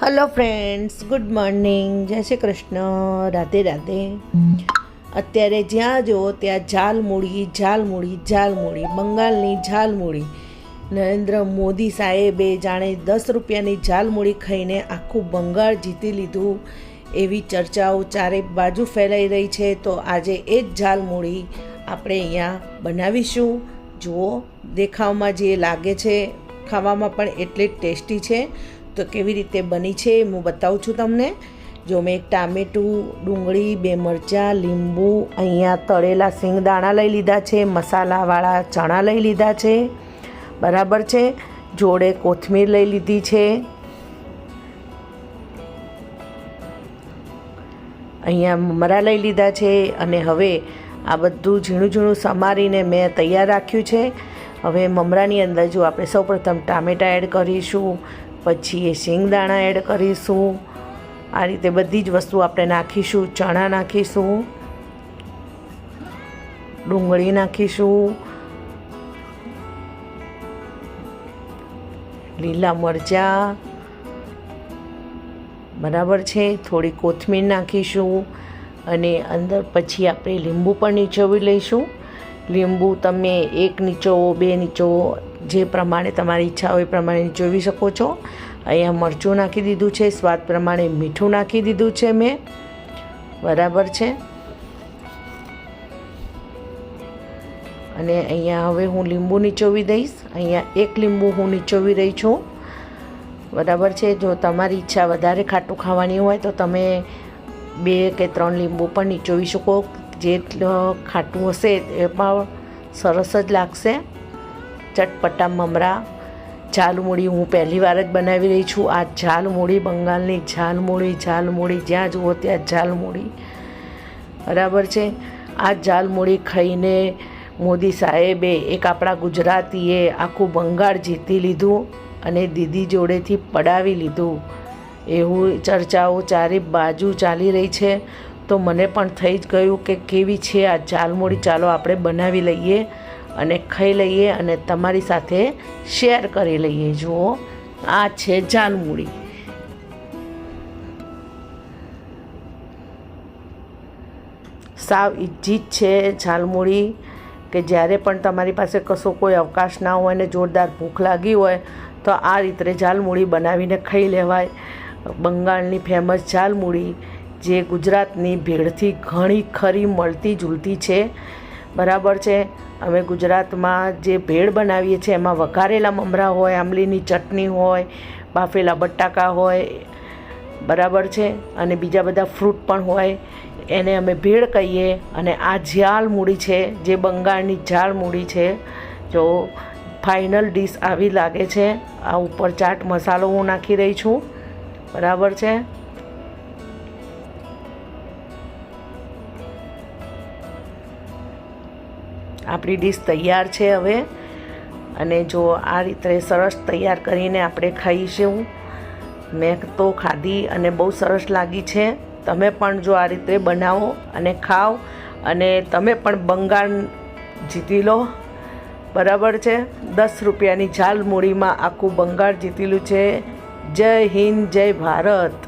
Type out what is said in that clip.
Hello friends, good morning, जय श्री कृष्ण, राधे राधे। અત્યારે જ્યાં જુઓ ત્યાં ઝાલમુડી બંગાળની ઝાલમુડી। નરેન્દ્ર મોદી સાહેબે જાણે 10 રૂપિયાની ઝાલમુડી ખાઈને આખું બંગાળ જીતી લીધું એવી ચર્ચાઓ ચારે બાજુ ફેલાઈ રહી છે। તો આજે એ જ ઝાલમુડી આપણે અહીંયા બનાવીશું। જુઓ, દેખાવમાં જે લાગે છે ખાવામાં પણ એટલી જ ટેસ્ટી છે। તો કેવી રીતે બની છે હું બતાવું છું તમને। જો મેં એક ટામેટું, ડુંગળી, 2 મરચાં, લીંબુ, અહીંયા તળેલા સિંગદાણા લઈ લીધા છે, મસાલાવાળા ચણા લઈ લીધા છે, બરાબર છે। જોડે કોથમીર લઈ લીધી છે, અહીંયા મમરા લઈ લીધા છે। અને હવે આ બધું ઝીણું ઝીણું સમારીને મેં તૈયાર રાખ્યું છે। હવે મમરાની અંદર જો આપણે સૌપ્રથમ ટામેટાં એડ કરીશું, પછી એ સિંગદાણા એડ કરીશું। આ રીતે બધી જ વસ્તુ આપણે નાખીશું। ચણા નાખીશું, ડુંગળી નાખીશું, લીલા મરચાં, બરાબર છે, થોડી કોથમીર નાખીશું અને અંદર પછી આપણે લીંબુ પણ નીચોવી લઈશું। લીંબુ તમે 1 નીચોવો, 2 નીચોવો, જે પ્રમાણે તમારી ઈચ્છા હોય એ પ્રમાણે નીચોવી શકો છો। અહીંયા મરચું નાખી દીધું છે, સ્વાદ પ્રમાણે મીઠું નાખી દીધું છે મેં, બરાબર છે। અને અહીંયા હવે હું લીંબુ નીચોવી દઈશ। અહીંયા 1 લીંબુ હું નીચોવી રહી છું, બરાબર છે। જો તમારી ઈચ્છા વધારે ખાટું ખાવાની હોય તો તમે 2 કે 3 લીંબુ પણ નીચોવી શકો। જેટલું ખાટું હશે એમાં સરસ જ લાગશે। ચટપટા મમરા ઝાલમુડી હું પહેલી વાર જ બનાવી રહી છું। આ ઝાલમુડી, બંગાળની ઝાલમુડી, જ્યાં જુઓ ત્યાં ઝાલમુડી, બરાબર છે। આ ઝાલમુડી ખાઈને મોદી સાહેબે, એક આપણા ગુજરાતીએ આખું બંગાળ જીતી લીધું અને દીદી જોડેથી પડાવી લીધું એવું ચર્ચાઓ ચારે બાજુ ચાલી રહી છે। તો મને પણ થઈ જ ગયું કે કેવી છે આ ઝાલમુડી, ચાલો આપણે બનાવી લઈએ અને ખાઈ લઈએ અને તમારી સાથે શેર કરી લઈએ। જુઓ, આ છે ઝાલમુડી। સાવ ઇઝી જ છે ઝાલમુડી, કે જ્યારે પણ તમારી પાસે કશો કોઈ અવકાશ ના હોય ને જોરદાર ભૂખ લાગી હોય તો આ રીતે ઝાલમુડી બનાવીને ખાઈ લેવાય। બંગાળની ફેમસ ઝાલમુડી, જે ગુજરાતની ભેળથી ઘણી ખરી મળતી જુલતી છે, બરાબર છે। અમે ગુજરાતમાં જે ભેળ બનાવીએ છીએ એમાં વઘારેલા મમરા હોય, આંબલીની ચટણી હોય, બાફેલા બટાકા હોય, બરાબર છે, અને બીજા બધા ફ્રૂટ પણ હોય, એને અમે ભેળ કહીએ। અને આ ઝાલમુડી છે જે બંગાળની ઝાલમુડી છે। જો ફાઇનલ ડીશ આવી લાગે છે। આ ઉપર ચાટ મસાલો હું નાખી રહી છું, બરાબર છે। આપણી ડીશ તૈયાર છે હવે। અને જો આ રીતે સરસ તૈયાર કરીને આપણે ખાઈશું। મેં તો ખાધી અને બહુ સરસ લાગી છે। તમે પણ જો આ રીતે બનાવો અને ખાઓ અને તમે પણ બંગાળ જીતી લો, બરાબર છે। 10 રૂપિયાની ઝાલમુડીમાં આખું બંગાળ જીતેલું છે। જય હિન્દ, જય ભારત।